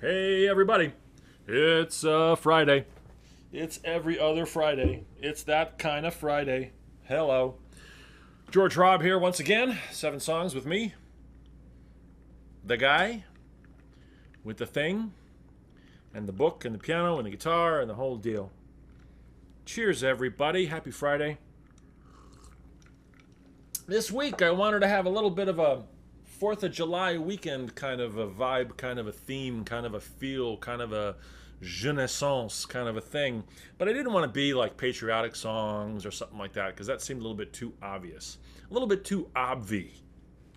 Hey everybody, it's Friday. It's every other Friday. It's that kind of Friday. Hello. George Hrab here once again. 7 songs with me. The guy with the thing and the book and the piano and the guitar and the whole deal. Cheers everybody. Happy Friday. This week I wanted to have a little bit of a 4th of July weekend kind of a vibe, kind of a theme, kind of a feel, kind of a je ne sens kind of a thing. But I didn't want to be like patriotic songs or something like that because that seemed a little bit too obvious. A little bit too obvi,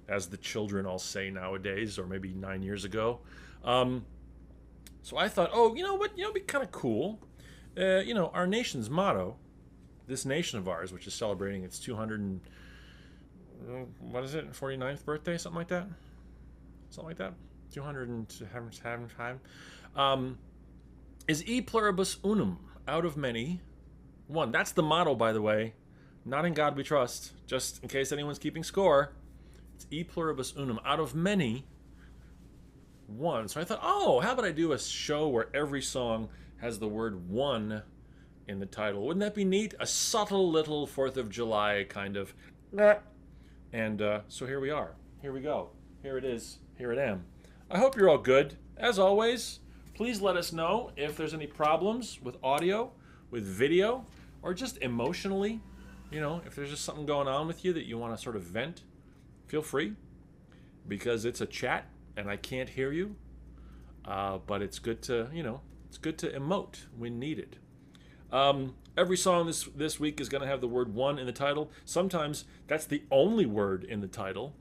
as the children all say nowadays, or maybe 9 years ago. So I thought, oh, you know what? It'd be kind of cool. Our nation's motto, this nation of ours, which is celebrating its 49th birthday, something like that, 200 is E Pluribus Unum, out of many, one. That's the motto, by the way. Not in God we trust, just in case anyone's keeping score. It's E Pluribus Unum, out of many, one. So I thought, oh, how about I do a show where every song has the word one in the title? Wouldn't that be neat? A subtle little 4th of July kind of... And so here we are. Here we go. Here it is. Here it am. I hope you're all good. As always, please let us know if there's any problems with audio, with video, or just emotionally. If there's just something going on with you that you want to sort of vent, feel free. Because it's a chat and I can't hear you. But it's good to, it's good to emote when needed. Every song this week is going to have the word one in the title. Sometimes that's the only word in the title.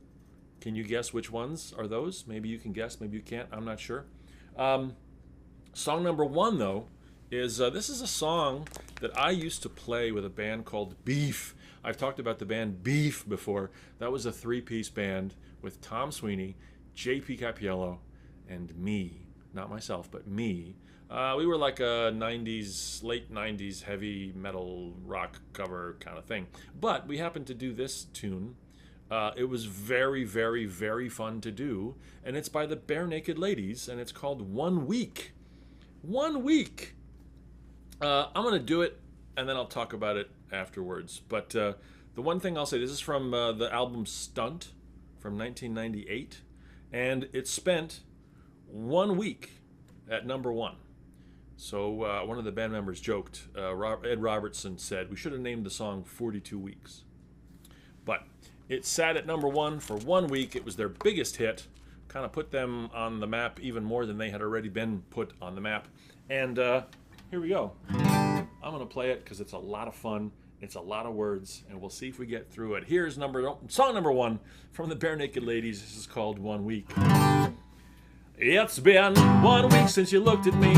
Can you guess which ones are those? Maybe you can guess, maybe you can't. I'm not sure. Song number 1, though, is this is a song that I used to play with a band called Beef. I've talked about the band Beef before. That was a 3-piece band with Tom Sweeney, J.P. Capiello, and me. Not myself, but me. We were like a late 90s heavy metal rock cover kind of thing. But we happened to do this tune. It was very, very, very fun to do. And it's by the Bare Naked Ladies, and it's called 1 Week. 1 Week. I'm going to do it, and then I'll talk about it afterwards. But the one thing I'll say, this is from the album Stunt from 1998. And it spent 1 week at number 1. So one of the band members joked, Ed Robertson said, we should have named the song 42 Weeks. But it sat at number 1 for 1 week. It was their biggest hit. Kind of put them on the map even more than they had already been put on the map. And here we go. I'm going to play it because it's a lot of fun. It's a lot of words, and we'll see if we get through it. Here's song number 1 from the Bare Naked Ladies. This is called 1 Week. It's been 1 week since you looked at me.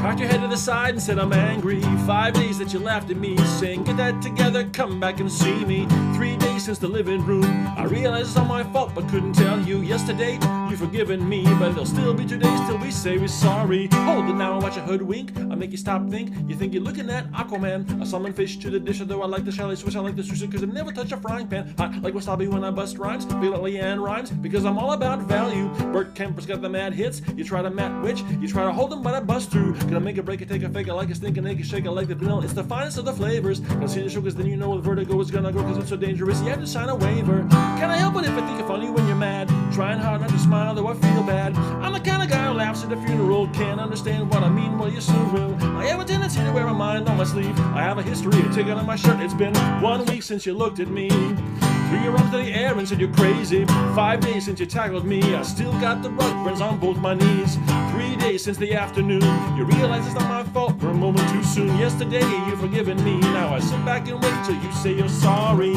Cocked your head to the side and said I'm angry. 5 days that you laughed at me, saying get that together, come back and see me. 3 days since the living room, I realized it's all my fault but couldn't tell you. Yesterday you've forgiven me, but there'll still be 2 days till we say we're sorry. Hold it now and watch a hoodwink, I'll make you stop think. You think you're looking at Aquaman, I summon fish to the dish, although I like the chalet swish, I like the sushi cause I never touch a frying pan. I like wasabi when I bust rhymes, feel like Leanne rhymes, because I'm all about value. Bert Kemper's got the mad hits, you try to Matt Witch, you try to hold them but I bust through. Gonna make a break it, take a fake, I like a stink and make a shake, I like the vanilla, it's the finest of the flavors. Gonna see the sugars, then you know the vertigo is gonna go cause it's so dangerous, you have to sign a waiver. Can I help it if I think you're funny when you're mad? Trying hard not to smile, though I feel bad. I'm the kind of guy who laughs at a funeral, can't understand what I mean, well you soon will. I have a tendency to wear my mind on my sleeve, I have a history of taking on my shirt. It's been 1 week since you looked at me. Threw your arms to the air and said you're crazy. 5 days since you tackled me, I still got the rug burns on both my knees. 3 days since the afternoon, you realize it's not my fault for a moment too soon. Yesterday you've forgiven me, now I sit back and wait till you say you're sorry.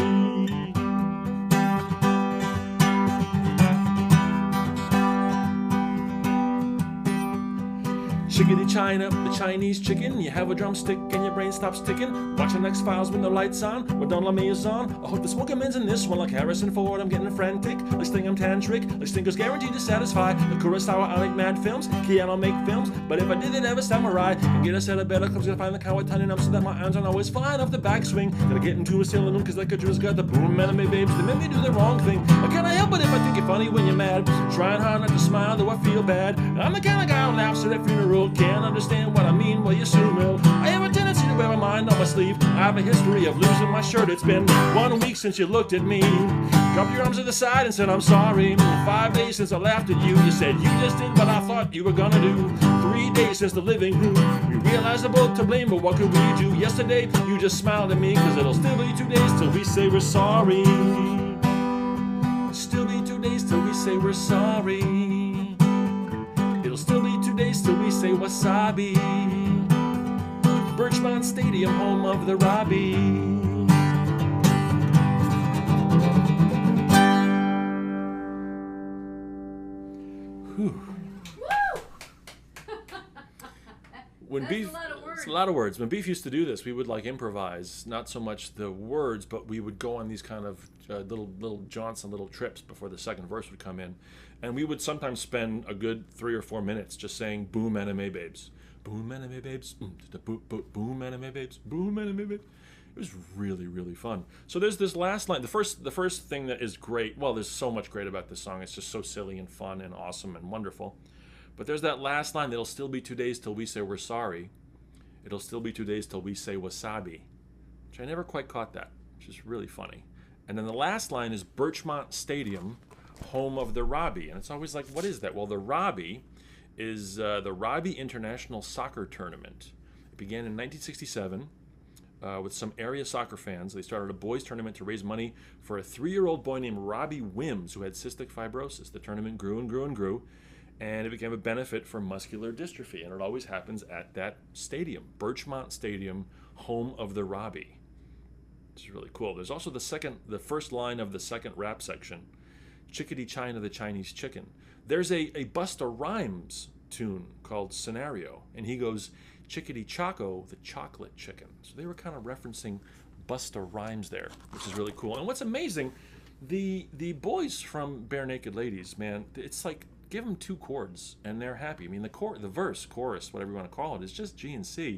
Chickadee China, the Chinese chicken. You have a drumstick and your brain stops ticking. Watching X-Files with no lights on, when Don LeMay is on. I hope the smoking man's in this one like Harrison Ford. I'm getting frantic, like Sting I'm tantric. Like Stinger's guaranteed to satisfy. The Kurosawa, I make mad films. Keanu make films. But if I did it ever samurai, and get a set of better clubs, gonna find the cow tiny enough so that my arms aren't always flying off the backswing. Gotta get into a sailing room cause that country's got the boom anime babes. They make me do the wrong thing. How can I help it if I think you're funny when you're mad? Trying hard not to smile, though I feel bad. I'm the kind of guy who laughs at a funeral. Can't understand what I mean, well, you soon will. I have a tendency to wear my mind on my sleeve. I have a history of losing my shirt. It's been 1 week since you looked at me. Dropped your arms to the side and said, I'm sorry. 5 days since I laughed at you. You said you just did what I thought you were gonna do. 3 days since the living room. We realized we're both to blame, but what could we do? Yesterday, you just smiled at me, cause it'll still be 2 days till we say we're sorry. It'll still be 2 days till we say we're sorry. It'll still be 2 days till we say wasabi. Birchmont Stadium, home of the Robbie. Whew. When Beef, it's a lot of words. When Beef used to do this, we would like improvise, not so much the words, but we would go on these kind of little jaunts and little trips before the second verse would come in, and we would sometimes spend a good 3 or 4 minutes just saying "boom anime babes, boom anime babes, boom anime babes, boom anime babes." It was really, really fun. So there's this last line. The first thing that is great. Well, there's so much great about this song. It's just so silly and fun and awesome and wonderful. But there's that last line. It'll still be 2 days till we say we're sorry. It'll still be 2 days till we say wasabi, which I never quite caught that, which is really funny. And then the last line is Birchmont Stadium, home of the Robbie. And it's always like, what is that? Well, the Robbie is the Robbie International Soccer Tournament. It began in 1967 with some area soccer fans. They started a boys' tournament to raise money for a 3-year-old boy named Robbie Wims who had cystic fibrosis. The tournament grew and grew and grew, and it became a benefit for muscular dystrophy. And it always happens at that stadium, Birchmont Stadium, home of the Robbie. Which is really cool. There's also the first line of the second rap section, Chickadee China, the Chinese chicken. There's a Busta Rhymes tune called Scenario, and he goes, Chickadee Choco, the chocolate chicken. So they were kind of referencing Busta Rhymes there, which is really cool. And what's amazing, the boys from Bare Naked Ladies, man, it's like, give them 2 chords and they're happy. I mean, the verse, chorus, whatever you want to call it, is just G and C.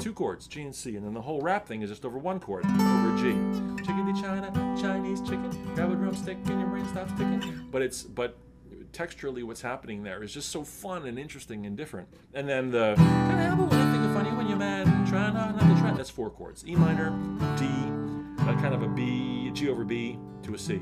2 chords, G and C, and then the whole rap thing is just over 1 chord, over G. Chickadee China, Chinese chicken, grab a drumstick and your brain stops ticking. But texturally what's happening there is just so fun and interesting and different. And then the kind of album when you think of funny when you're mad, try not to try. That's 4 chords, E minor, D, kind of a B, G over B to a C.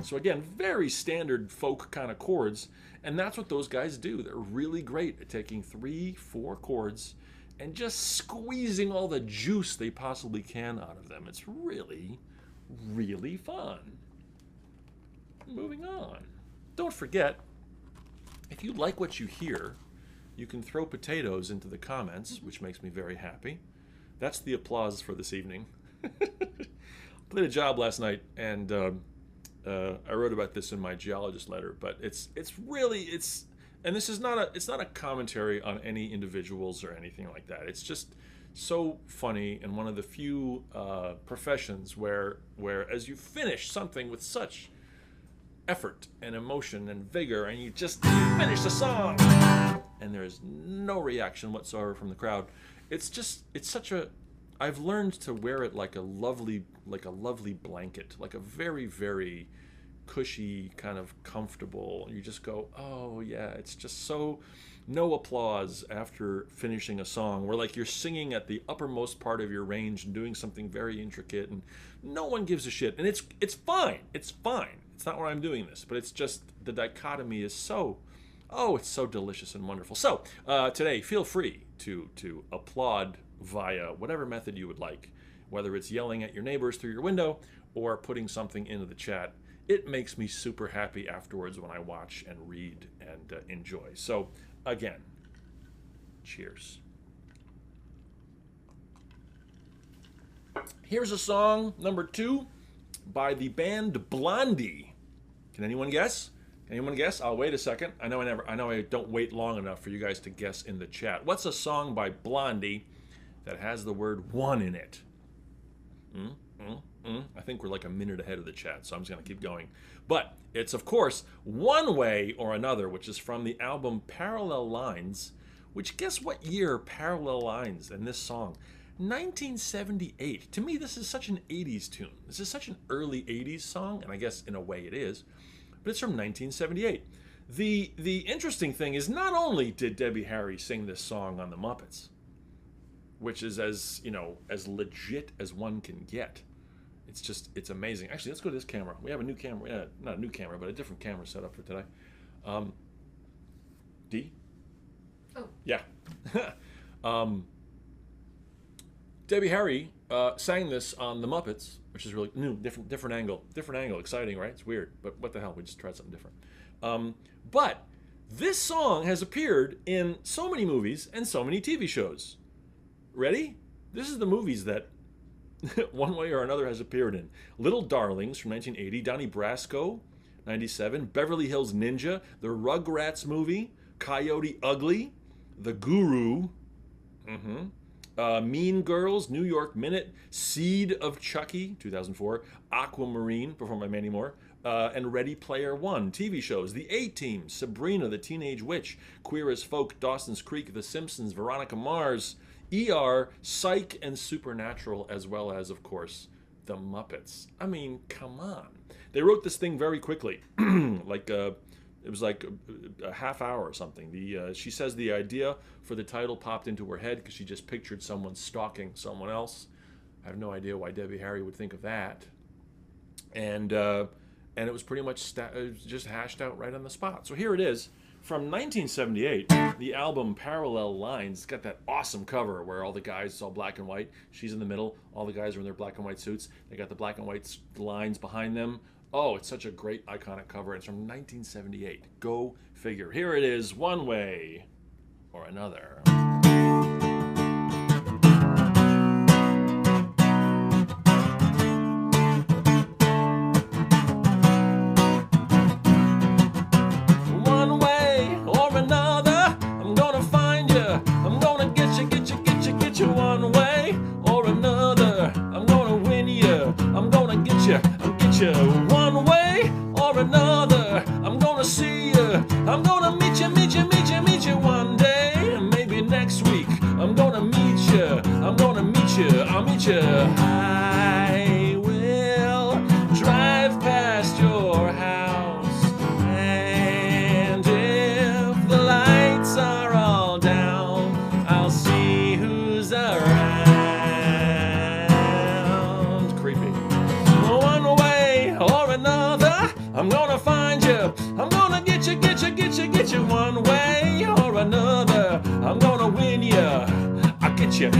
So again, very standard folk kind of chords, and that's what those guys do. They're really great at taking 3, 4 chords and just squeezing all the juice they possibly can out of them. It's really, really fun. Moving on. Don't forget, if you like what you hear, you can throw potatoes into the comments, which makes me very happy. That's the applause for this evening. Played a job last night, and I wrote about this in my geologist letter. But it's and this is it's not a commentary on any individuals or anything like that. It's just so funny, and one of the few professions where as you finish something with such effort and emotion and vigor, and you finish the song, and there's no reaction whatsoever from the crowd. It's such a. I've learned to wear it like a lovely blanket, like a very, very cushy, kind of comfortable. You just go, oh yeah, it's just so, no applause after finishing a song where like you're singing at the uppermost part of your range and doing something very intricate, and no one gives a shit. And it's fine. It's fine. It's not why I'm doing this, but it's just the dichotomy is so, it's so delicious and wonderful. So today, feel free to applaud via whatever method you would like, whether it's yelling at your neighbors through your window or putting something into the chat. It makes me super happy afterwards when I watch and read and enjoy. So again, cheers. Here's a song number 2 by the band Blondie. Can anyone guess? Can anyone guess? I'll wait a second. I know I don't wait long enough for you guys to guess in the chat. What's a song by Blondie that has the word one in it? I think we're like a minute ahead of the chat, so I'm just going to keep going. But it's, of course, One Way or Another, which is from the album Parallel Lines, which, guess what year Parallel Lines and this song? 1978. To me, this is such an 80s tune. This is such an early 80s song, and I guess in a way it is, but it's from 1978. The interesting thing is, not only did Debbie Harry sing this song on the Muppets, which is as legit as one can get. It's amazing. Actually, let's go to this camera. We have a new camera. Not a new camera, but a different camera set up for today. D? Oh. Yeah. Debbie Harry sang this on the Muppets, which is really new, different angle. Exciting, right? It's weird, but what the hell? We just tried something different. But this song has appeared in so many movies and so many TV shows. Ready? This is the movies that One Way or Another has appeared in. Little Darlings from 1980, Donnie Brasco, 97, Beverly Hills Ninja, The Rugrats movie, Coyote Ugly, The Guru, Mean Girls, New York Minute, Seed of Chucky, 2004, Aquamarine, performed by Mandy Moore, and Ready Player One. TV shows, The A-Team, Sabrina the Teenage Witch, Queer as Folk, Dawson's Creek, The Simpsons, Veronica Mars, ER, Psych, and Supernatural, as well as, of course, The Muppets. I mean, come on. They wrote this thing very quickly. It was like a half hour or something. She says the idea for the title popped into her head because she just pictured someone stalking someone else. I have no idea why Debbie Harry would think of that. And it was pretty much just hashed out right on the spot. So here it is. From 1978, the album Parallel Lines. It's got that awesome cover where all the guys, it's all black and white. She's in the middle. All the guys are in their black and white suits. They got the black and white lines behind them. Oh, it's such a great, iconic cover. It's from 1978. Go figure. Here it is, One Way or Another. One way or another, I'm gonna see you. I'm gonna meet you one day, maybe next week. I'm gonna meet you. I'll meet you. I will drive past your house, and if the lights are all down, I'll see who's around. Creepy. Or another, I'm gonna find you. I'm gonna get you one way or another. I'm gonna win you. I'll get you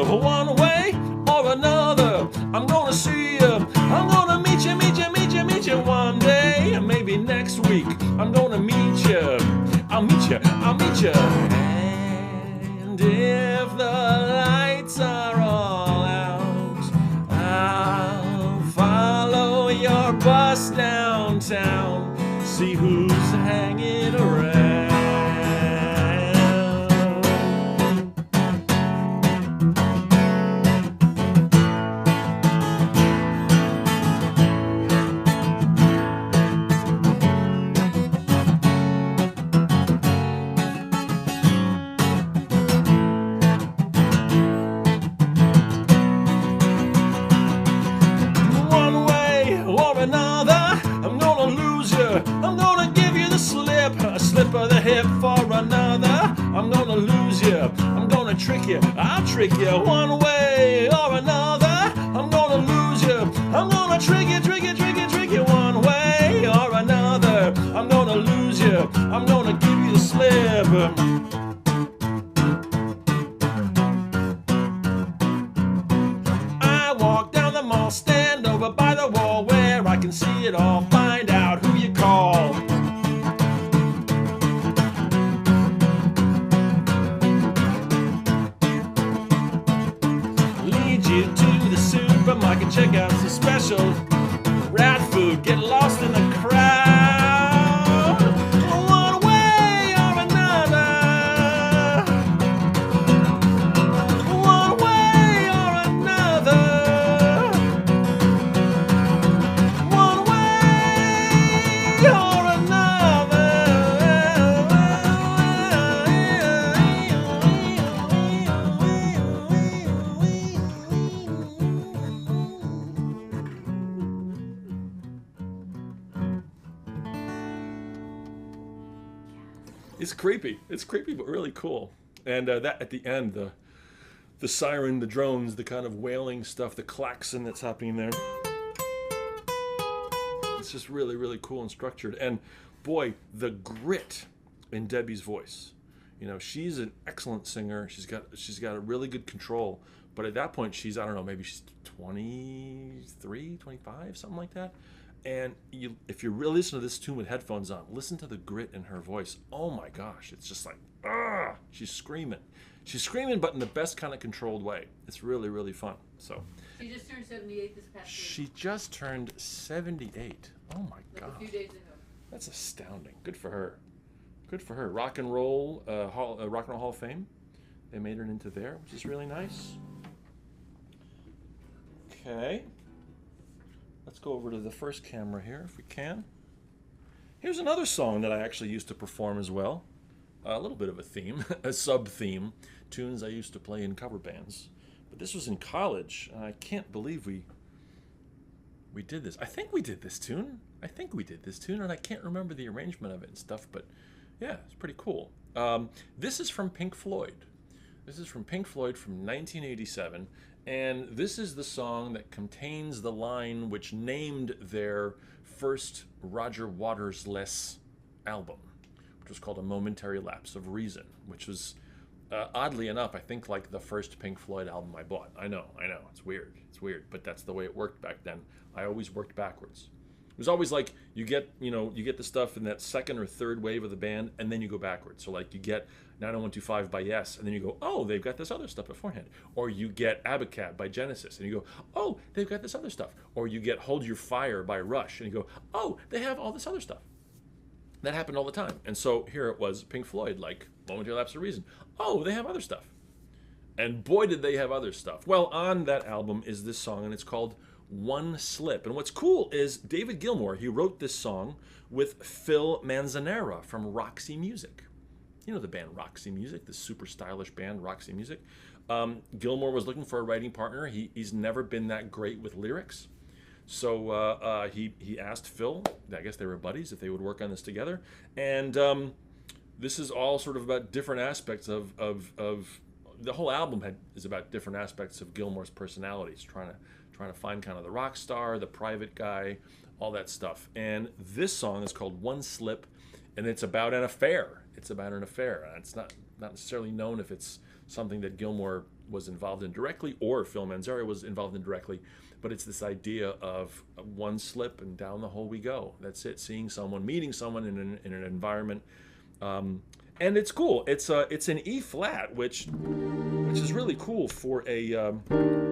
one way or another. I'm gonna see you. I'm gonna meet you one day, maybe next week. I'm gonna meet you. I'll meet you. And if the lights are all out, I'll follow your bus downtown, see who's hanging around. One way or another, I'm gonna lose you. I'm gonna give you the slip, a slip of the hip for another. I'm gonna lose you. I'm gonna trick you. I'll trick you one way or another. I'm gonna lose you. I'm gonna trick you one way or another. I'm gonna lose you. I'm gonna give you the slip. I walk down the mall, stand over by the wall where I can see it all, find out who you call. Lead you to the supermarket, check out some special rat food, get lost in the crowd. It's creepy. It's creepy, but really cool. And that at the end, the siren, the drones, the kind of wailing stuff, the klaxon that's happening there. It's just really, really cool and structured. And boy, the grit in Debbie's voice. You know, she's an excellent singer. She's got a really good control. But at that point, she's, I don't know, maybe she's 23, 25, something like that. And if you really listen to this tune with headphones on, listen to the grit in her voice. Oh my gosh, it's just like, she's screaming. She's screaming, but in the best kind of controlled way. It's really, really fun. So she just turned 78 this past week. She just turned 78. Oh my God. A few days ago. That's astounding. Good for her. Good for her. Rock and Roll Hall of Fame. They made her into there, which is really nice. Okay. Let's go over to the first camera here, if we can. Here's another song that I actually used to perform as well. A little bit of a theme, a sub-theme. Tunes I used to play in cover bands. But this was in college, and I can't believe we did this. I think we did this tune. And I can't remember the arrangement of it and stuff, but yeah, it's pretty cool. This is from Pink Floyd. This is from Pink Floyd from 1987, and this is the song that contains the line which named their first Roger Waters-less album, which was called A Momentary Lapse of Reason, which was, oddly enough, I think like the first Pink Floyd album I bought. I know, it's weird, but that's the way it worked back then. I always worked backwards. It was always like you get the stuff in that second or third wave of the band, and then you go backwards. So like you get 90125 by Yes, and then you go, oh, they've got this other stuff beforehand. Or you get Abacab by Genesis, and you go, oh, they've got this other stuff. Or you get Hold Your Fire by Rush, and you go, oh, they have all this other stuff. That happened all the time. And so here it was, Pink Floyd, like Momentary Lapse of Reason. Oh, they have other stuff. And boy, did they have other stuff. Well, on that album is this song, and it's called One Slip. And what's cool is David Gilmour, he wrote this song with Phil Manzanera from Roxy Music. You know the band Roxy Music, the super stylish band Roxy Music. Gilmour was looking for a writing partner. He's never been that great with lyrics. So he asked Phil, I guess they were buddies, if they would work on this together. And this is all sort of about different aspects of the whole album is about different aspects of Gilmour's personalities, trying to find kind of the rock star, the private guy, all that stuff. And this song is called One Slip, and it's about an affair. It's about an affair. It's not necessarily known if it's something that Gilmour was involved in directly or Phil Manzanera was involved in directly, but it's this idea of one slip and down the hole we go. That's it. Seeing someone, meeting someone in an environment. And it's cool. It's an E flat, which is really cool for a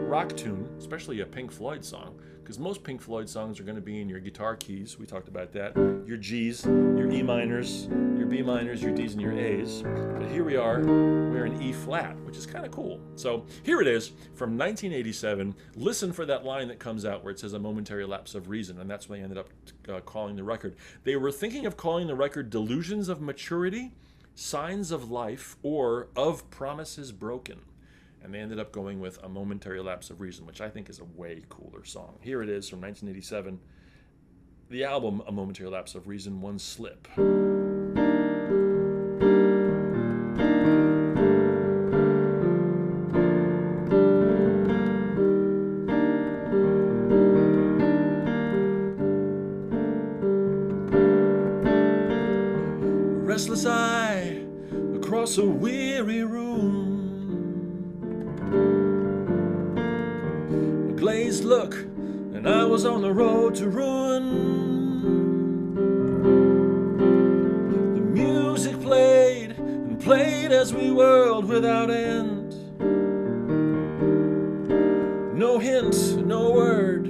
rock tune, especially a Pink Floyd song, because most Pink Floyd songs are going to be in your guitar keys. We talked about that. Your G's, your E minors, your B minors, your D's, and your A's. But here we are, we're in E flat, which is kind of cool. So here it is from 1987. Listen for that line that comes out where it says a momentary lapse of reason, and that's what they ended up calling the record. They were thinking of calling the record Delusions of Maturity, Signs of Life, or Of Promises Broken. And they ended up going with A Momentary Lapse of Reason, which I think is a way cooler song. Here it is from 1987. The album, A Momentary Lapse of Reason, One Slip. Restless eye across a weary room, a glazed look, and I was on the road to ruin. The music played and played as we whirled without end. No hint, no word,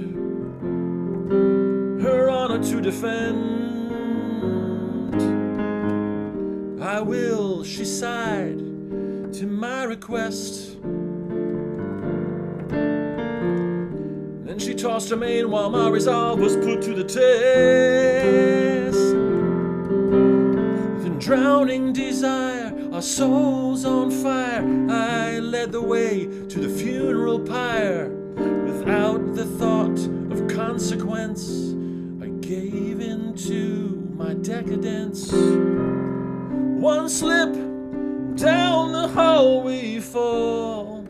her honor to defend. I will, she sighed, to my request. Then she tossed her mane while my resolve was put to the test. With drowning desire, our souls on fire, I led the way to the funeral pyre. Without the thought of consequence, I gave in to my decadence. One slip, down the hole we fall.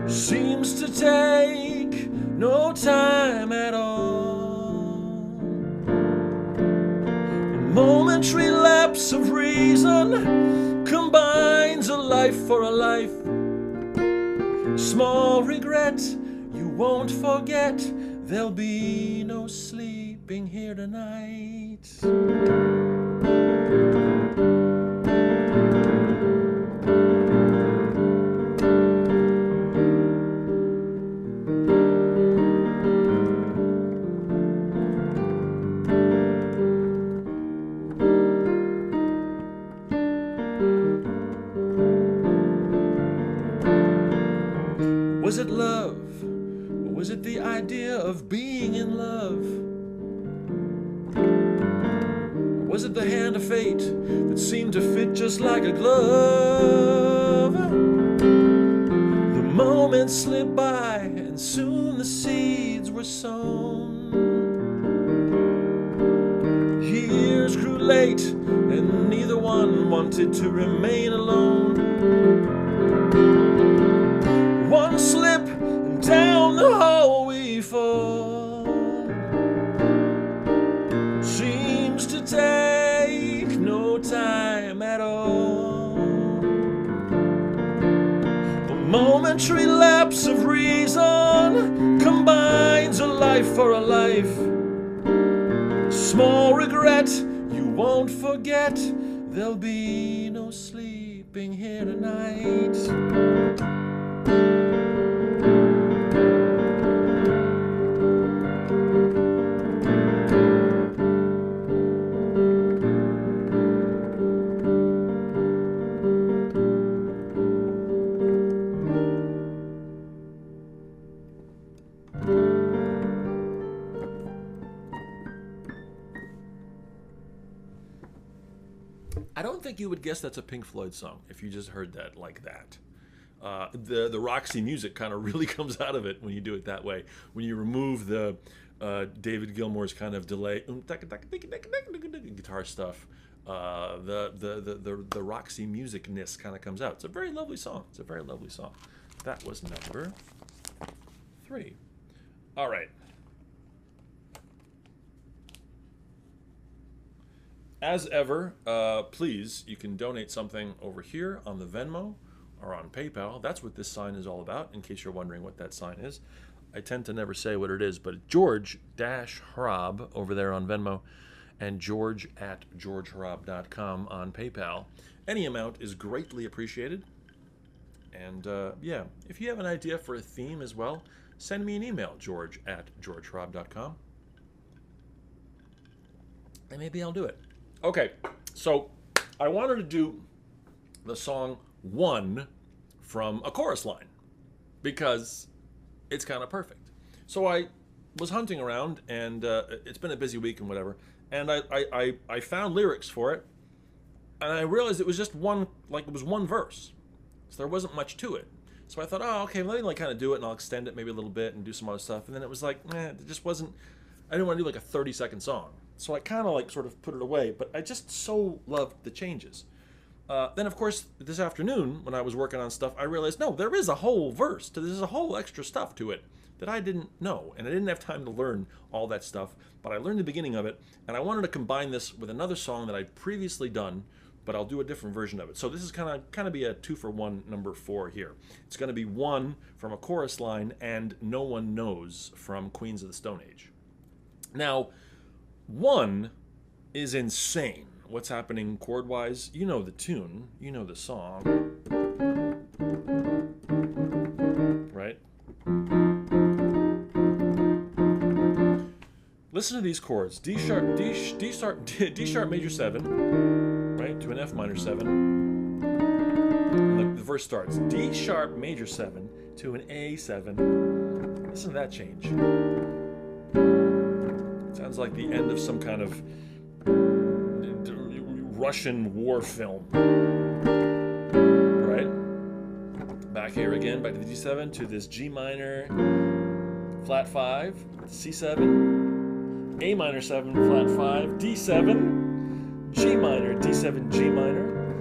Seems to take no time at all. A momentary lapse of reason combines a life for a life. Small regret, you won't forget. There'll be no sleeping here tonight. Was it love? Or was it the idea of being in love? Or was it the hand of fate that seemed to fit just like a glove? The moments slipped by and soon the seeds were sown. Years grew late and neither one wanted to remain alone. One slip and down the hole we fall. Seems to take no time at all. A momentary lapse of reason combines a life for a life. Small regret, you won't forget. There'll be no sleeping here tonight. I don't think you would guess that's a Pink Floyd song if you just heard that like that. The Roxy music kind of really comes out of it when you do it that way. When you remove the David Gilmour's kind of delay guitar stuff, the Roxy musicness kind of comes out. It's a very lovely song. It's a very lovely song. That was number 3. All right. As ever, please, you can donate something over here on the Venmo or on PayPal. That's what this sign is all about, in case you're wondering what that sign is. I tend to never say what it is, but George-Hrab over there on Venmo and george@georgehrab.com on PayPal. Any amount is greatly appreciated. And yeah, if you have an idea for a theme as well, send me an email, george@georgehrab.com. And maybe I'll do it. Okay, so I wanted to do the song One from a chorus line because it's kind of perfect. So I was hunting around, and it's been a busy week and whatever, and I found lyrics for it, and I realized it was just one, like it was one verse, so there wasn't much to it. So I thought, oh, okay, let me like kind of do it, and I'll extend it maybe a little bit and do some other stuff, and then it was like, it just wasn't, I didn't want to do like a 30-second song. So I kind of like sort of put it away, but I just so loved the changes. Then, of course, this afternoon, when I was working on stuff, I realized, no, there is a whole verse. There's a whole extra stuff to it that I didn't know, and I didn't have time to learn all that stuff, but I learned the beginning of it, and I wanted to combine this with another song that I'd previously done, but I'll do a different version of it. So this is kind of be a 2-for-1 number 4 here. It's going to be One from a chorus line and No One Knows from Queens of the Stone Age. Now, One is insane. What's happening chord-wise? You know the tune. You know the song. Right? Listen to these chords. D sharp major 7, right, to an F minor 7. And the verse starts D sharp major 7 to an A7. Listen to that change. Sounds like the end of some kind of Russian war film. Right? Back here again, back to the D7, to this G minor, flat 5, C7, A minor 7, flat 5, D7, G minor, D7, G minor,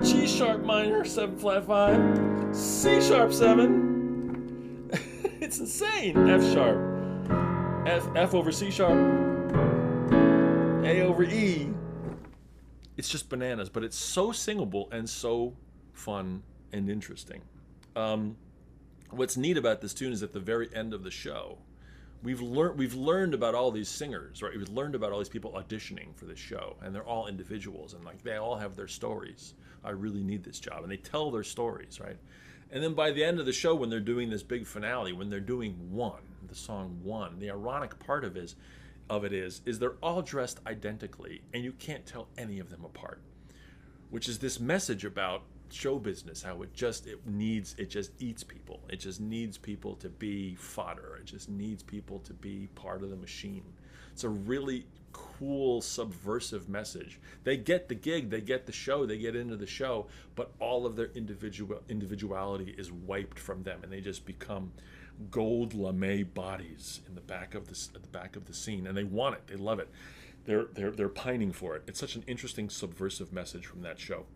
G sharp minor, 7 flat 5, C sharp 7. It's insane. F sharp, F over C sharp, A over E. It's just bananas, but it's so singable and so fun and interesting. What's neat about this tune is at the very end of the show, we've learned about all these singers, right? We've learned about all these people auditioning for this show, and they're all individuals, and like they all have their stories. I really need this job, and they tell their stories, right? And then by the end of the show, when they're doing this big finale, when they're doing One, the song One, the ironic part of it is they're all dressed identically, and you can't tell any of them apart, which is this message about show business, how it just eats people. It just needs people to be fodder. It just needs people to be part of the machine. It's a really cool subversive message. They get the gig, they get the show, they get into the show, but all of their individuality is wiped from them, and they just become gold lame bodies in the back of the scene, and they want it. They love it. They're pining for it. It's such an interesting subversive message from that show.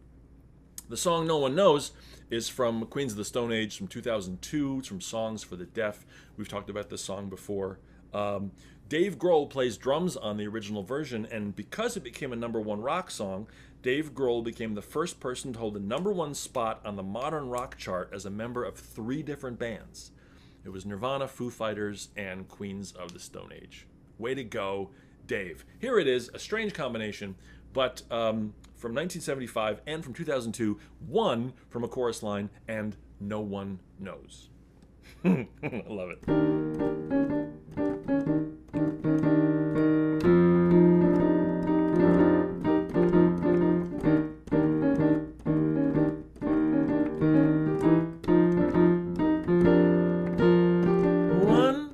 The song No One Knows is from Queens of the Stone Age from 2002. It's from Songs for the Deaf. We've talked about this song before. Dave Grohl plays drums on the original version, and because it became a #1 rock song, Dave Grohl became the first person to hold the #1 spot on the modern rock chart as a member of 3 different bands. It was Nirvana, Foo Fighters, and Queens of the Stone Age. Way to go, Dave. Here it is, a strange combination, but from 1975 and from 2002, One from a chorus line, and No One Knows. I love it. One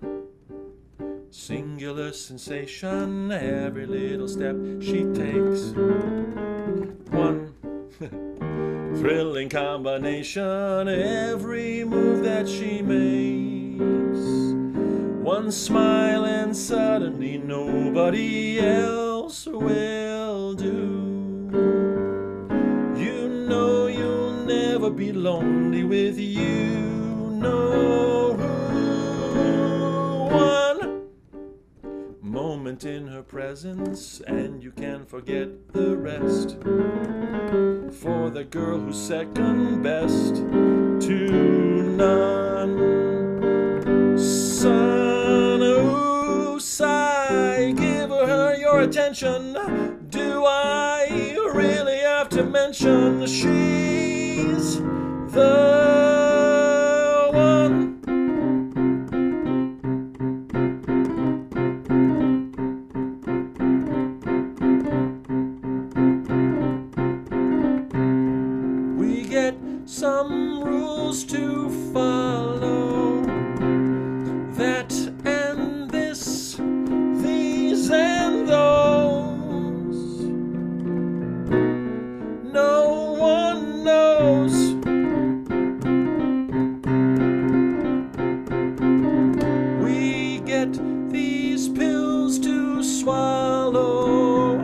singular sensation, every little step she takes. One thrilling combination, every move that she makes. One smile and suddenly nobody else will do. You know you'll never be lonely with you. No, one moment in her presence and you can forget the rest. For the girl who's second best to none. Son, ooh, sigh, give her your attention. Do I really have to mention she's the one? We get some rules to follow, that and this, these and those. No one knows. We get these pills to swallow,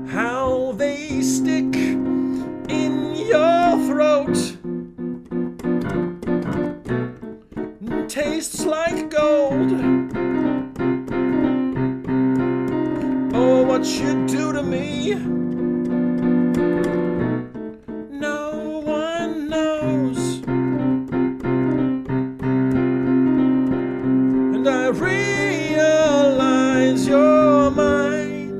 how they stick in your throat. Tastes like gold. Oh, what you do to me, no one knows. And I realize you're mine.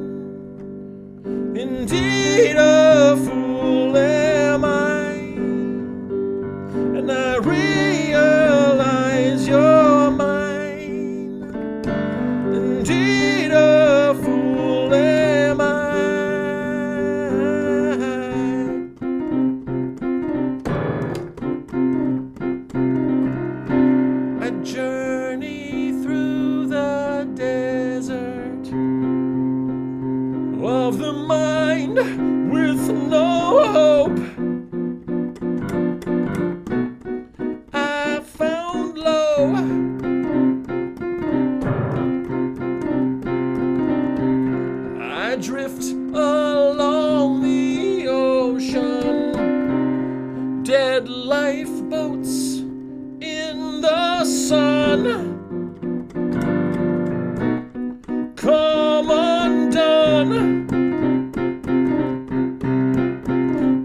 Indeed, a fool am I. And I realize you're mine. Indeed, a fool am I. A journey through the desert of the mind with no hope. I found low. I drift along the ocean, dead lifeboats in the sun, come undone,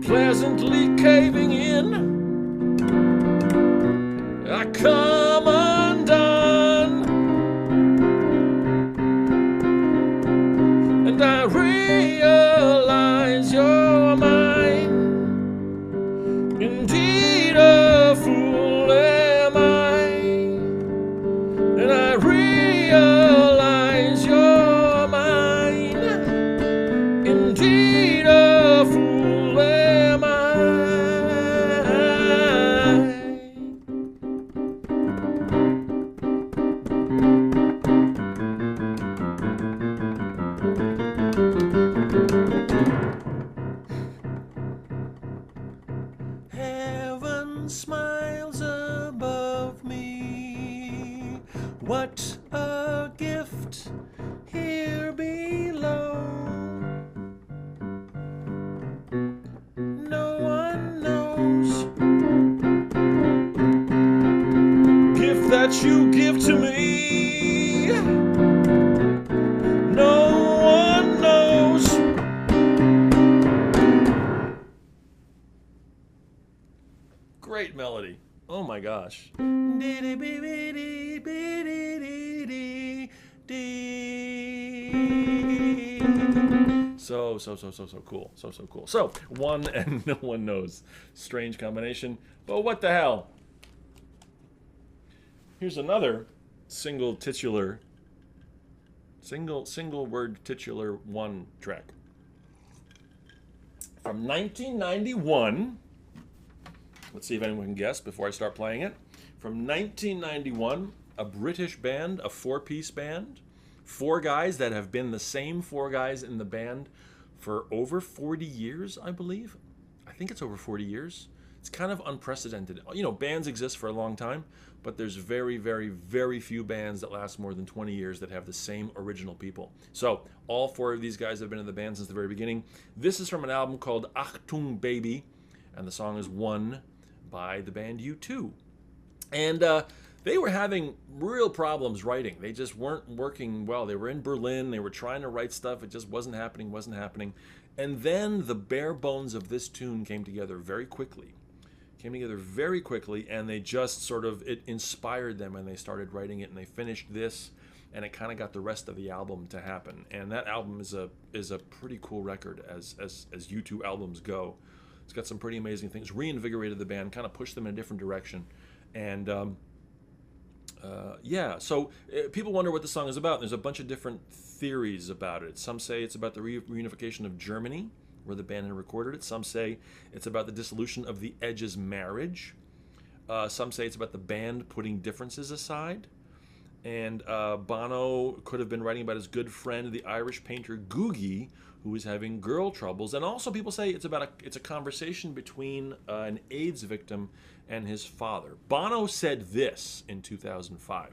pleasantly caving in. I come undone, and I realize you're mine. Indeed, a fool am I, and I realize you're mine. Indeed, a fool am I. Heaven smiles above me. What a gift here below. No one knows. Gift that you give to me. No one knows. Great melody. Oh my gosh. So cool. So cool. So, one and no one knows. Strange combination. But what the hell? Here's another single word titular one track. From 1991. Let's see if anyone can guess before I start playing it. From 1991, a British band, a four-piece band. Four guys that have been the same four guys in the band for over 40 years, I believe. I think it's over 40 years. It's kind of unprecedented. You know, bands exist for a long time, but there's very, very, very few bands that last more than 20 years that have the same original people. So all four of these guys have been in the band since the very beginning. This is from an album called Achtung Baby, and the song is One by the band U2. And they were having real problems writing. They just weren't working well. They were in Berlin. They were trying to write stuff. It just wasn't happening. And then the bare bones of this tune came together very quickly. And they just sort of, it inspired them, and they started writing it, and they finished this, and it kind of got the rest of the album to happen. And that album is a pretty cool record as U2 albums go. It's got some pretty amazing things. Reinvigorated the band, kind of pushed them in a different direction. And people wonder what the song is about. There's a bunch of different theories about it. Some say it's about the reunification of Germany, where the band had recorded it. Some say it's about the dissolution of the Edge's marriage. Some say it's about the band putting differences aside. And Bono could have been writing about his good friend, the Irish painter Googie, who was having girl troubles. And also people say it's a conversation between an AIDS victim and his father. Bono said this in 2005.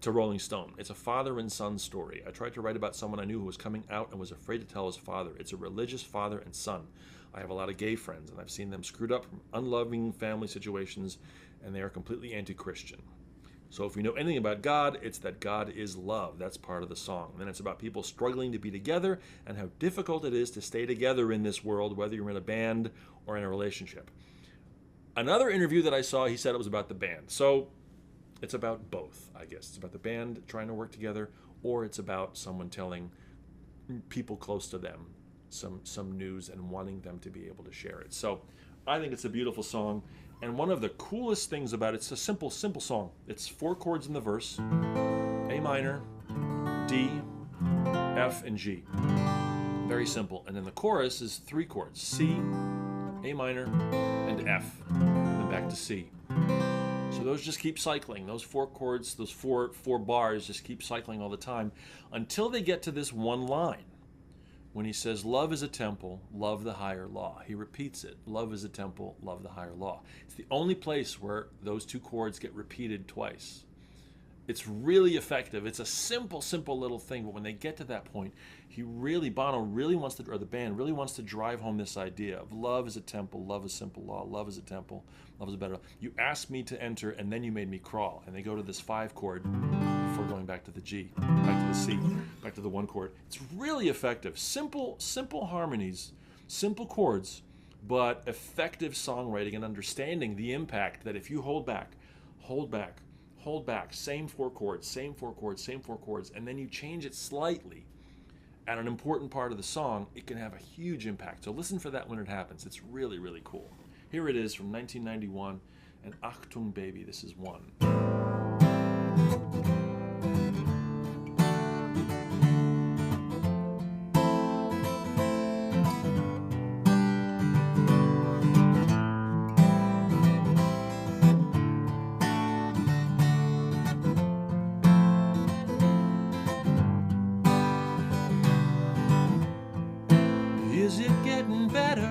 To Rolling Stone. It's a father and son story. I tried to write about someone I knew who was coming out and was afraid to tell his father. It's a religious father and son. I have a lot of gay friends, and I've seen them screwed up from unloving family situations, and they are completely anti-Christian. So if we know anything about God, it's that God is love. That's part of the song. And then it's about people struggling to be together and how difficult it is to stay together in this world, whether you're in a band or in a relationship. Another interview that I saw, he said it was about the band. So it's about both, I guess. It's about the band trying to work together, or it's about someone telling people close to them some news and wanting them to be able to share it. So I think it's a beautiful song. And one of the coolest things about it, it's a simple song. It's 4 chords in the verse, A minor, D, F, and G. Very simple. And then the chorus is 3 chords, C, A minor, and F, and then back to C. So those just keep cycling. Those 4 chords, those four bars just keep cycling all the time until they get to this one line. When he says, love is a temple, love the higher law. He repeats it. Love is a temple, love the higher law. It's the only place where those 2 chords get repeated twice. It's really effective. It's a simple little thing, but when they get to that point, Bono really wants to, or the band really wants to drive home this idea of love is a temple, love is simple law, love is a temple, love is a better law. You asked me to enter, and then you made me crawl. And they go to this 5 chord before going back to the G, back to the C, back to the 1 chord. It's really effective. Simple harmonies, simple chords, but effective songwriting and understanding the impact that if you hold back, same 4 chords, and then you change it slightly at an important part of the song, it can have a huge impact. So listen for that when it happens. It's really, really cool. Here it is from 1991, and Achtung Baby, this is 1. Is it getting better?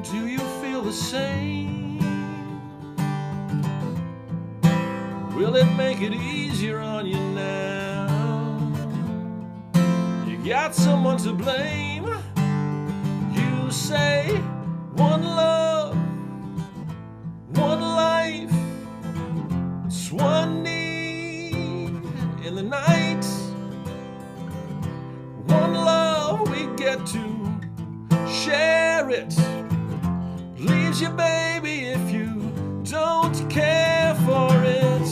Do you feel the same? Will it make it easier on you now? You got someone to blame. You say, one love, one life, it's one need in the night. One love, we get to share it. Leaves you, baby, if you don't care for it.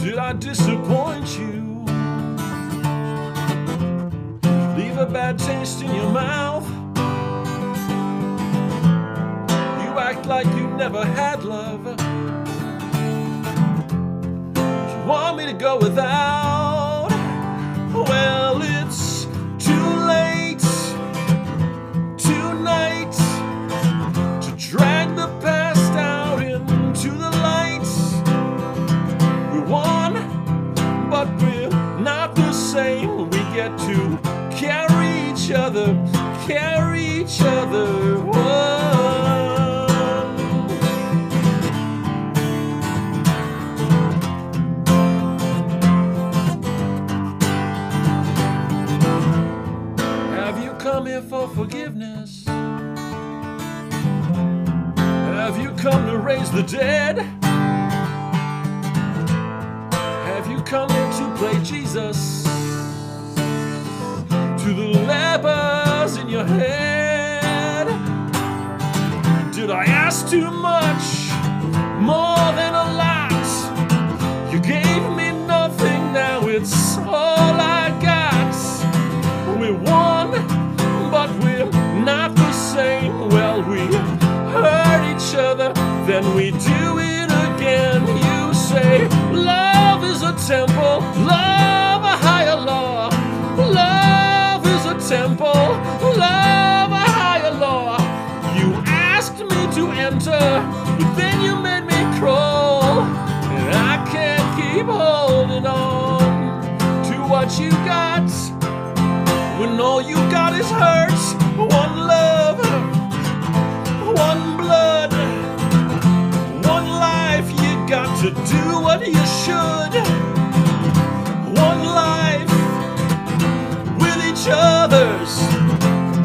Did I disappoint you? Leave a bad taste in your mouth? Act like you never had love. You want me to go without? Well, it's too late tonight to drag the past out into the light. We're one, but we're not the same. We get to carry each other. Whoa. Come here for forgiveness? Have you come to raise the dead? Have you come here to play Jesus to the lepers in your head? Did I ask too much? More than a lot. You gave me nothing, now it's all I got. We're one, but we're not the same. Well, we hurt each other, then we do it again. You say love is a temple, love a higher law. Love is a temple, love a higher law. You asked me to enter, but then you made me crawl. And I can't keep holding on to what you got when all you got is hurt. One love, one blood, one life. You got to do what you should. One life with each other's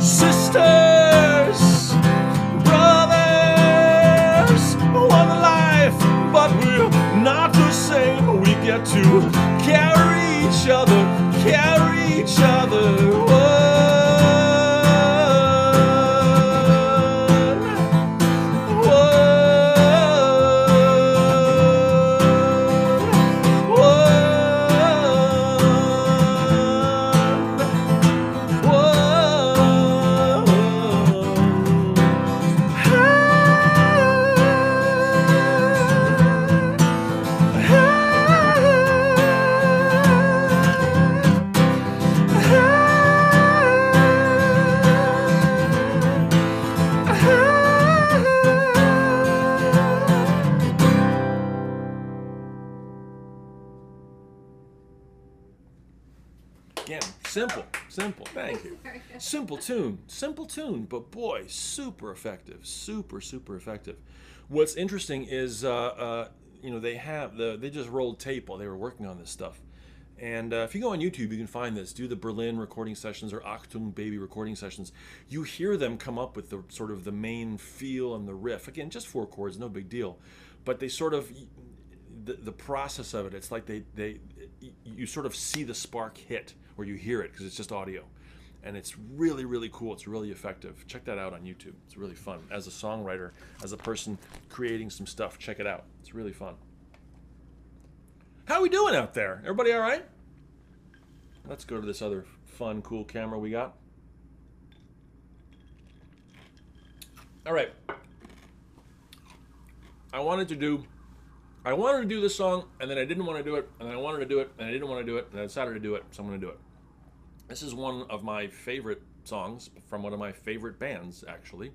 sisters, brothers. One life, but we're not the same. We get to carry each other. Whoa. Have you come here for forgiveness? Have you come to raise the dead? Have you come here to play Jesus to the lepers in your head? Did I ask too much? More than a lot. You gave me nothing, now it's all I got. We're one, but we're not the same. Well, we hurt each other, then we do it again. You say love is a temple, love a higher law. Love is a temple, love a higher law. You asked me to enter, but then you made me crawl. And I can't keep holding on to what you got when all you got is hurt. One love, one blood, one life. You got to do what you should. One life with each other's sisters, brothers. One life, but we're not the same. We get to carry each other. Simple. Thank you. Simple tune, but boy, super effective. Super, super effective. What's interesting is, they just rolled tape while they were working on this stuff. And if you go on YouTube, you can find this. Do the Berlin recording sessions or Achtung Baby recording sessions. You hear them come up with the sort of the main feel and the riff. Again, just 4 chords, no big deal. But they sort of, the process of it, it's like you sort of see the spark hit, or you hear it because it's just audio. And it's really, really cool. It's really effective. Check that out on YouTube. It's really fun. As a songwriter, as a person creating some stuff, check it out. It's really fun. How we doing out there? Everybody all right? Let's go to this other fun, cool camera we got. All right. I wanted to do this song, and then I didn't want to do it, and then I wanted to do it, and I didn't want to do it, and I decided to do it, so I'm going to do it. This is one of my favorite songs from one of my favorite bands, actually,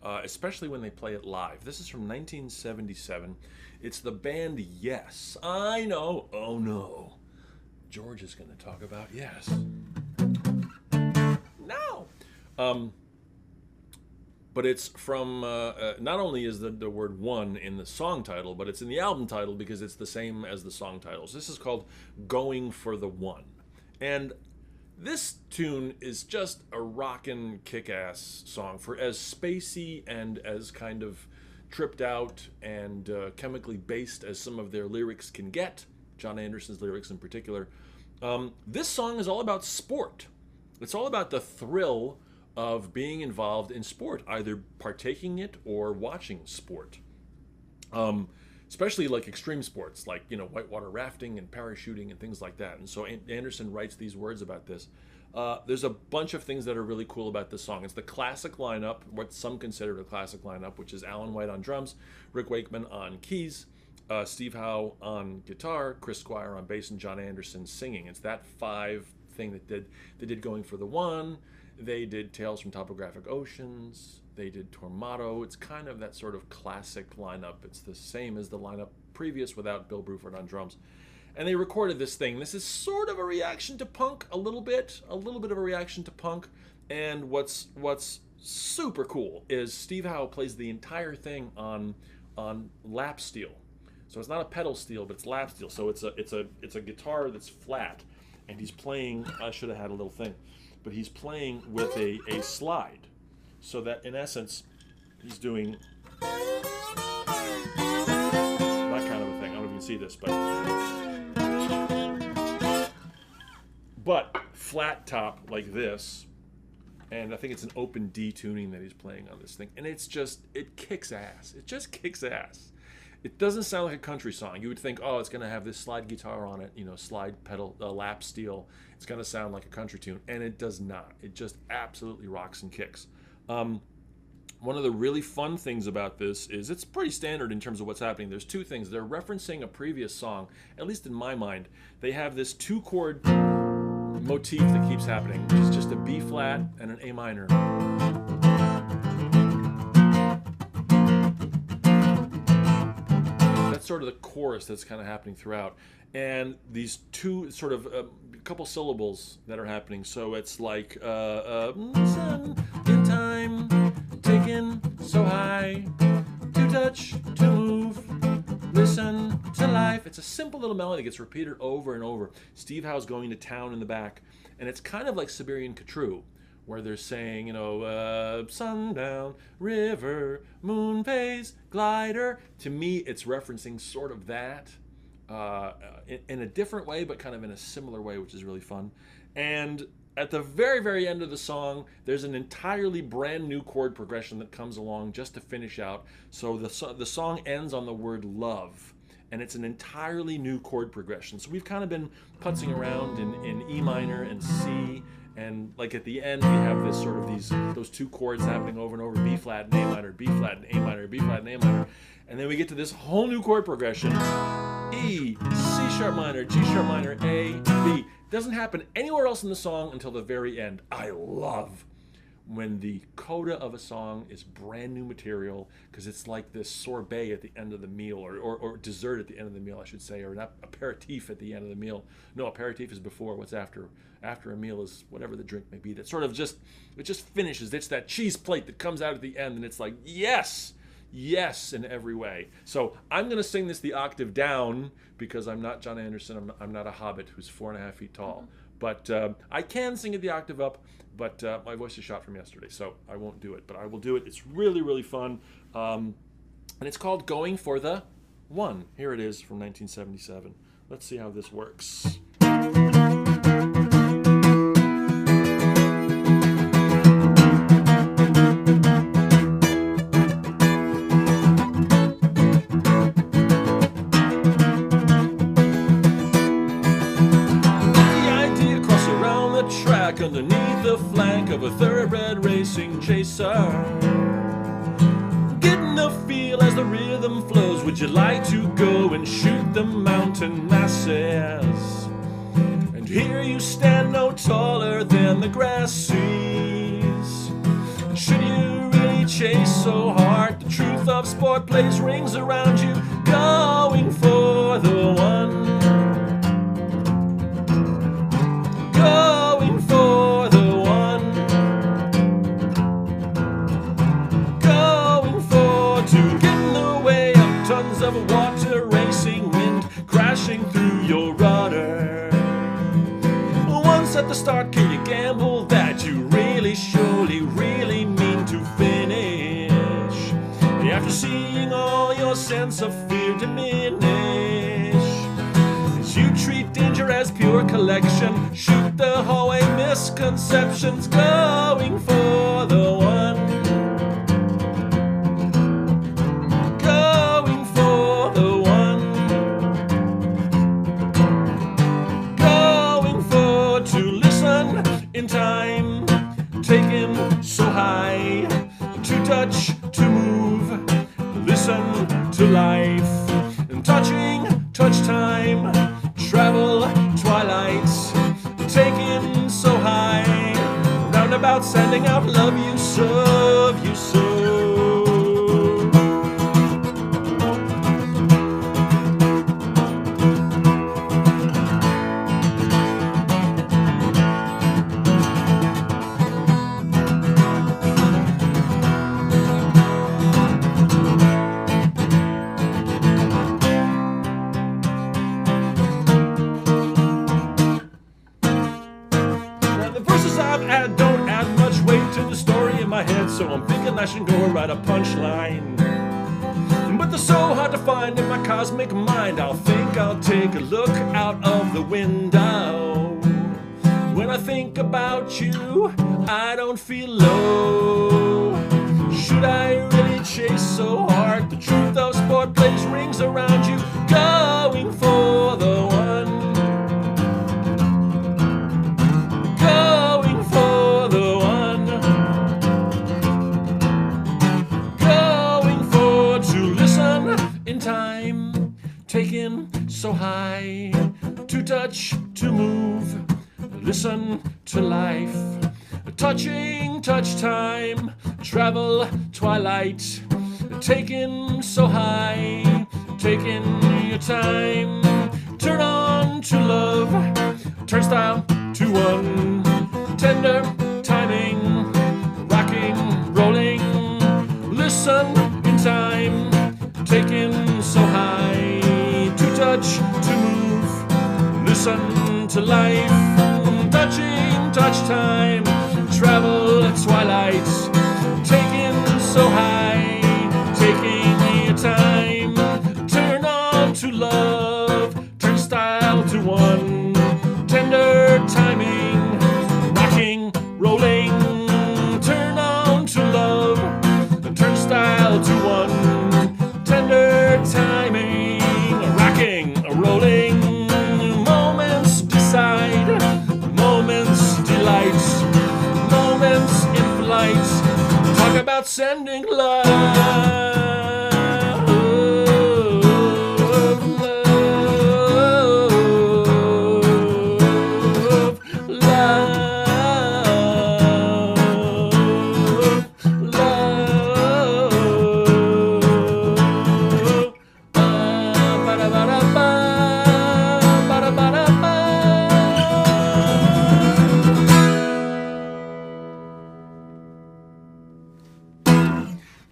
especially when they play it live. This is from 1977. It's the band Yes. I know. Oh, no. George is going to talk about Yes. No. But it's from, not only is the word one in the song title, but it's in the album title because it's the same as the song titles. This is called Going for the One. And this tune is just a rockin' kick-ass song for as spacey and as kind of tripped out and chemically based as some of their lyrics can get, John Anderson's lyrics in particular. This song is all about sport. It's all about the thrill of being involved in sport, either partaking it or watching sport. Especially like extreme sports, like, whitewater rafting and parachuting and things like that. And so Anderson writes these words about this. There's a bunch of things that are really cool about this song. It's the classic lineup, what some consider a classic lineup, which is Alan White on drums, Rick Wakeman on keys, Steve Howe on guitar, Chris Squire on bass, and John Anderson singing. It's that 5 thing that they did Going for the One. They did Tales from Topographic Oceans. They did Tormato. It's kind of that sort of classic lineup. It's the same as the lineup previous without Bill Bruford on drums. And they recorded this thing. This is sort of a reaction to punk, a little bit of a reaction to punk. And what's super cool is Steve Howe plays the entire thing on lap steel. So it's not a pedal steel, but it's lap steel. So it's a guitar that's flat, and he's playing. I should have had a little thing, but he's playing with a slide. So that, in essence, he's doing that kind of a thing. I don't know if you can see this, but flat top like this, and I think it's an open D tuning that he's playing on this thing, and it kicks ass. It just kicks ass. It doesn't sound like a country song. You would think, oh, it's going to have this slide guitar on it, slide pedal, lap steel. It's going to sound like a country tune, and it does not. It just absolutely rocks and kicks. One of the really fun things about this is it's pretty standard in terms of what's happening. There's 2 things. They're referencing a previous song, at least in my mind. They have this 2-chord motif that keeps happening, which is just a B flat and an A minor. That's sort of the chorus that's kind of happening throughout. And these 2 sort of couple syllables that are happening. So it's like sun in time, taken so high, to touch, to move, listen to life. It's a simple little melody that gets repeated over and over. Steve Howe's going to town in the back, and it's kind of like Siberian Khatru, where they're saying, sundown, river, moon phase, glider. To me, it's referencing sort of that. In a different way, but kind of in a similar way, which is really fun. And at the very, very end of the song, there's an entirely brand new chord progression that comes along just to finish out. So the song ends on the word love, and it's an entirely new chord progression. So we've kind of been putzing around in E minor and C, and like at the end we have this sort of those 2 chords happening over and over, B flat and A minor, B flat and A minor, B flat and A minor. And then we get to this whole new chord progression. E, C sharp minor, G sharp minor, A, B. Doesn't happen anywhere else in the song until the very end. I love when the coda of a song is brand new material, because it's like this sorbet at the end of the meal, or dessert at the end of the meal, I should say, or an aperitif at the end of the meal. No, aperitif is before. What's after? After a meal is whatever the drink may be. That sort of just, it just finishes. It's that cheese plate that comes out at the end, and it's like, yes, yes, in every way. So I'm going to sing this the octave down, because I'm not John Anderson. I'm not a hobbit who's 4.5 feet tall. But I can sing it the octave up, but my voice is shot from yesterday, so I won't do it. But I will do it. It's really, really fun. And it's called Going for the One. Here it is from 1977. Let's see how this works. Underneath the flank of a thoroughbred racing chaser, getting the feel as the rhythm flows. Would you like to go and shoot the mountain masses? And here you stand no taller than the grass sees. Should you really chase so hard? The truth of sport plays rings around you, going for the one. Going for the one. Going for to get in the way of tons of water, racing wind crashing through your rudder. Once at the start, can you gamble that you really, surely, really mean to finish? After seeing all your sense of fear diminish, as you treat danger as pure collection, shoot the hallway misconceptions, going for the one. Going for the one. Going for to listen in time, taken so high, to touch, to move, listen to life, and touch time, travel twilights, taken so high, roundabout sending out love you serve you so. Don't add much weight to the story in my head, so I'm thinking I should go and write a punchline. But they're so hard to find in my cosmic mind, I'll think I'll take a look out of the window. When I think about you, I don't feel low. Should I really chase so hard? The truth of sport plays rings around you, going for the one. In time, taken so high, to touch, to move, listen to life, touch time, travel twilight, taken so high, taking your time, turn on to love, turnstile to one, tender timing, rocking, rolling, listen in time, taken so high, to touch, to move, listen to life, touch time, travel at twilight, taken so high, taking your time, turn on to love, turnstile to one, tender timing, rocking, rolling, turn on to love, turnstile to one, tender timing, rocking, rolling, moments decide, moments delight, moments in flight, talk about sending love.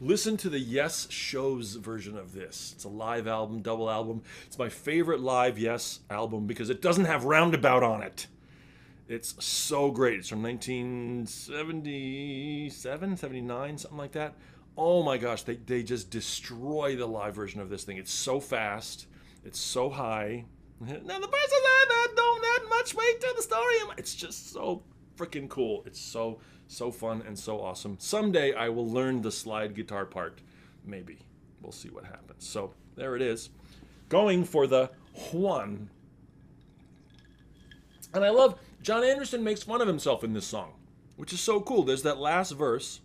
Listen to the Yes Shows version of this. It's a live album, double album. It's my favorite live Yes album because it doesn't have Roundabout on it. It's so great. It's from 1977, 79, something like that. Oh my gosh, they just destroy the live version of this thing. It's so fast. It's so high. Now the person that don't add much weight to the story. It's just so freaking cool. It's so fun and so awesome. Someday I will learn the slide guitar part. Maybe. We'll see what happens. So there it is. Going for the Juan. And I love John Anderson makes fun of himself in this song, which is so cool. There's that last verse.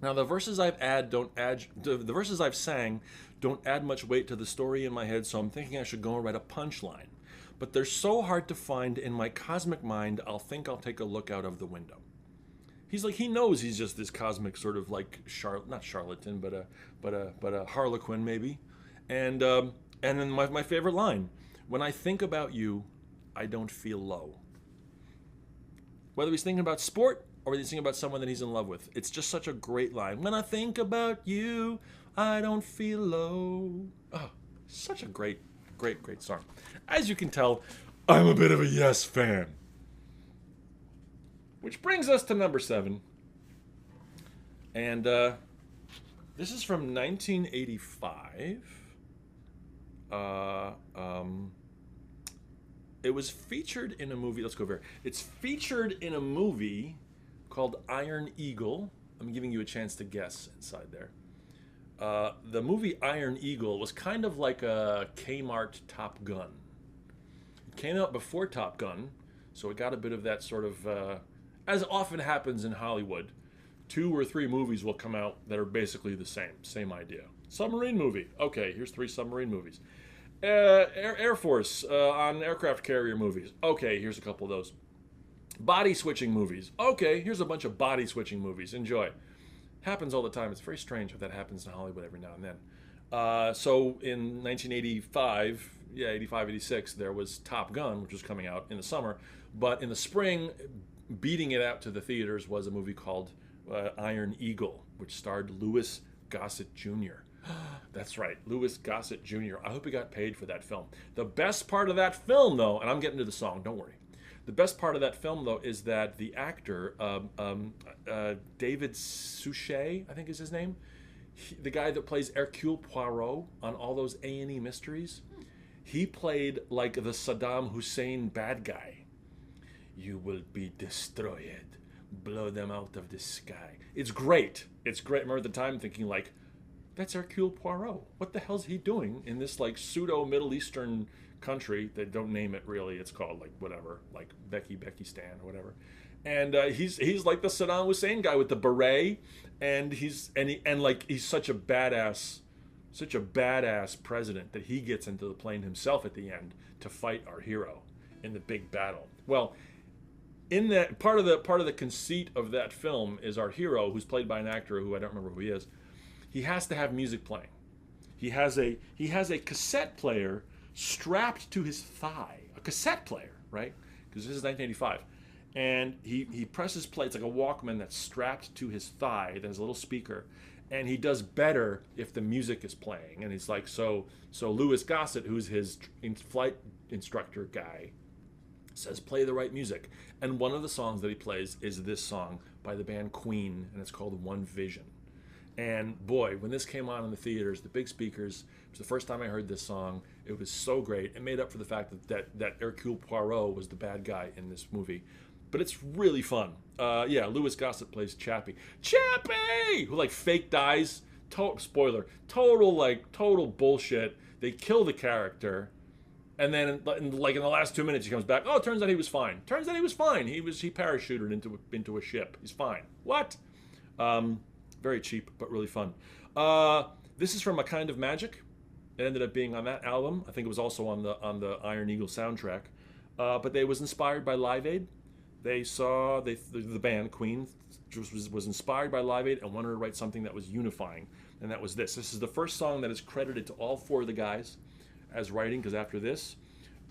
Now the verses the verses I've sang don't add much weight to the story in my head, so I'm thinking I should go and write a punchline. But they're so hard to find in my cosmic mind, I'll take a look out of the window. He's like, he knows he's just this cosmic sort of like not charlatan, but a harlequin maybe. And then my favorite line, when I think about you, I don't feel low. Whether he's thinking about sport or whether he's thinking about someone that he's in love with. It's just such a great line. When I think about you, I don't feel low. Oh, such a great song. As you can tell, I'm a bit of a Yes fan. Which brings us to number 7. And this is from 1985. It was featured in a movie. Let's go over here. It's featured in a movie called Iron Eagle. I'm giving you a chance to guess inside there. The movie Iron Eagle was kind of like a Kmart Top Gun. It came out before Top Gun, so it got a bit of that sort of, as often happens in Hollywood, 2 or 3 movies will come out that are basically the same idea. Submarine movie. Okay, here's 3 submarine movies. Air Force on aircraft carrier movies. Okay, here's a couple of those. Body switching movies. Okay, here's a bunch of body switching movies. Enjoy. Happens all the time. It's very strange if that happens in Hollywood every now and then. So in 1985, 85, 86, there was Top Gun, which was coming out in the summer. But in the spring, beating it out to the theaters was a movie called Iron Eagle, which starred Louis Gossett Jr. That's right, Louis Gossett Jr. I hope he got paid for that film. The best part of that film, though, and I'm getting to the song, don't worry. The best part of that film, though, is that the actor, David Suchet, I think is his name, the guy that plays Hercule Poirot on all those A&E mysteries, he played like the Saddam Hussein bad guy. You will be destroyed. Blow them out of the sky. It's great. It's great. I remember at the time thinking, like, that's Hercule Poirot. What the hell's he doing in this like pseudo Middle Eastern country? They don't name it really. It's called like whatever, like Becky-Stan or whatever. And he's like the Saddam Hussein guy with the beret, and he's such a badass president that he gets into the plane himself at the end to fight our hero in the big battle. Well, in that part of the conceit of that film is our hero, who's played by an actor who I don't remember who he is. He has to have music playing. He has a cassette player strapped to his thigh. A cassette player, right? Because this is 1985. And he presses play. It's like a Walkman that's strapped to his thigh. There's a little speaker. And he does better if the music is playing. And he's like, so Louis Gossett, who's his flight instructor guy, says play the right music. And one of the songs that he plays is this song by the band Queen, and it's called One Vision. And boy, when this came on in the theaters, the big speakers, it was the first time I heard this song. It was so great. It made up for the fact that Hercule Poirot was the bad guy in this movie. But it's really fun. Louis Gossett plays Chappie, who like fake dies. Spoiler. Total bullshit. They kill the character. And then in the last 2 minutes, he comes back. Oh, it turns out he was fine. He parachuted into a ship. He's fine. What? Very cheap, but really fun. This is from A Kind of Magic. It ended up being on that album. I think it was also on the Iron Eagle soundtrack. But it was inspired by Live Aid. The band Queen was inspired by Live Aid and wanted to write something that was unifying, and that was this. This is the first song that is credited to all 4 of the guys as writing, because after this,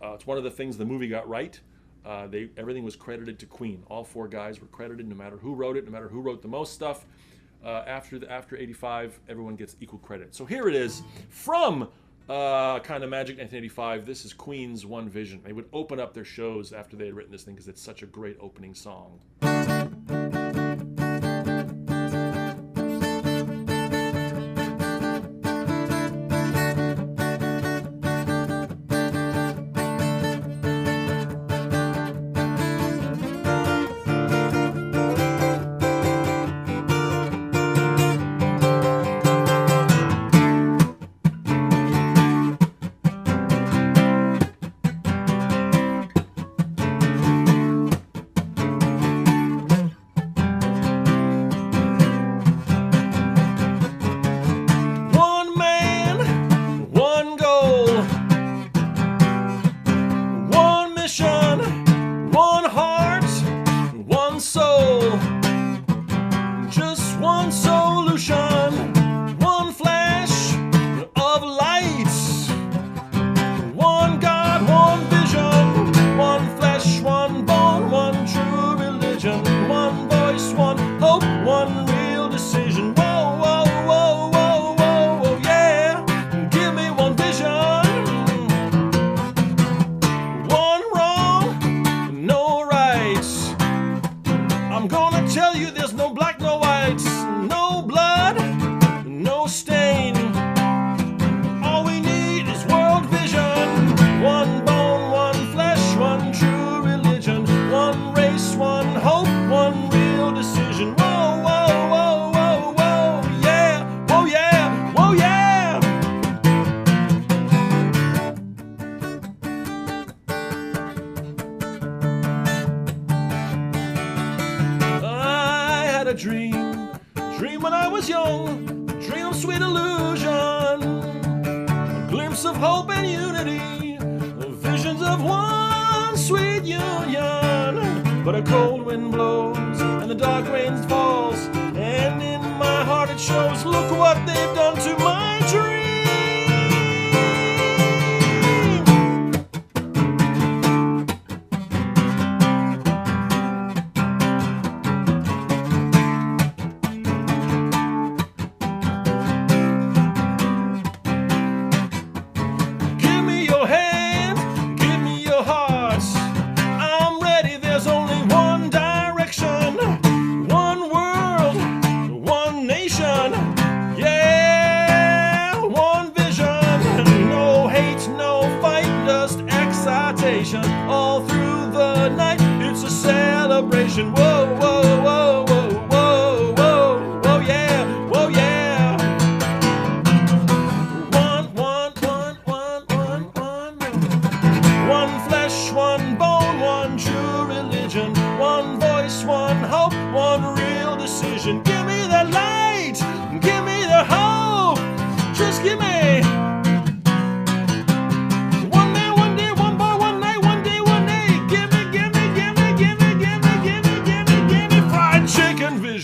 it's one of the things the movie got right. Everything was credited to Queen. All 4 guys were credited, no matter who wrote it, no matter who wrote the most stuff. After 85, everyone gets equal credit. So here it is from Kind of Magic 1985. This is Queen's One Vision. They would open up their shows after they had written this thing because it's such a great opening song. Dream when I was young, dream of sweet illusion, a glimpse of hope and unity, visions of one sweet union. But a cold wind blows and the dark rain falls, and in my heart it shows, look what they've done to my dream. All through the night, it's a celebration. Whoa, whoa, whoa, whoa, whoa, whoa, whoa, yeah, whoa, yeah. One flesh, one bone, one true religion, one voice, one hope, one real decision. Give me the light, give me the hope, just give me.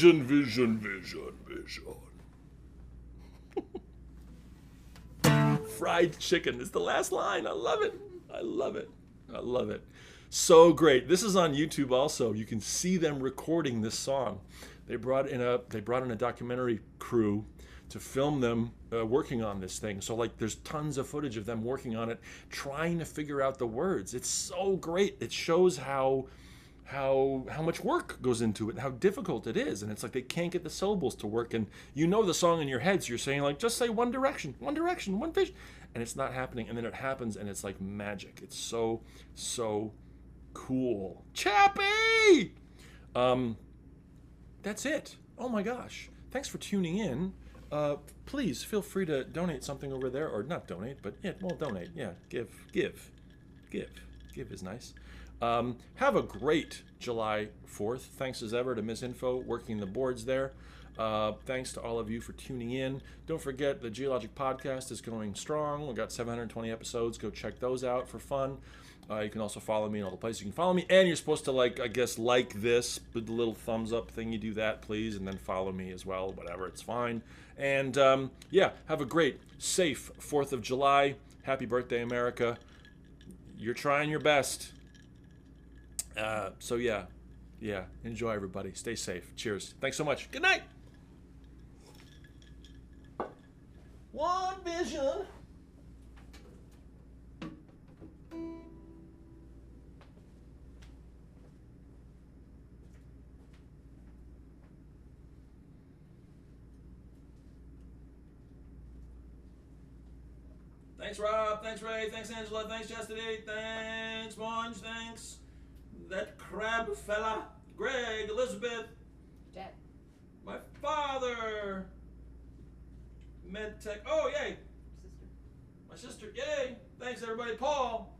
Vision. Fried chicken is the last line. I love it. So great. This is on YouTube also. You can see them recording this song. They brought in a documentary crew to film them working on this thing. So like there's tons of footage of them working on it, trying to figure out the words. It's so great. It shows how much work goes into it and how difficult it is. And it's like they can't get the syllables to work, and you know the song in your head, so you're saying like, just say one direction, one vision, and it's not happening. And then it happens and it's like magic. It's so cool. Chappie! That's it. Oh my gosh. Thanks for tuning in. Please feel free to donate something over there, or not donate, but yeah, well, donate. Yeah, give is nice. Have a great July 4th. Thanks as ever to Miss Info working the boards there. Thanks to all of you for tuning in. Don't forget the Geologic Podcast is going strong. We've got 720 episodes. Go check those out for fun. You can also follow me in all the places you can follow me. And you're supposed to like this with the little thumbs up thing. You do that, please. And then follow me as well. Whatever, it's fine. And yeah, have a great, safe 4th of July. Happy birthday, America. You're trying your best. So yeah, enjoy everybody. Stay safe. Cheers. Thanks so much. Good night. One vision. Thanks, Rob. Thanks, Ray. Thanks, Angela. Thanks, Chastity. Thanks, Monge. Thanks, that crab fella. Greg, Elizabeth. Dad. My father. MedTech. Oh, yay. Sister. My sister. Yay. Thanks, everybody. Paul.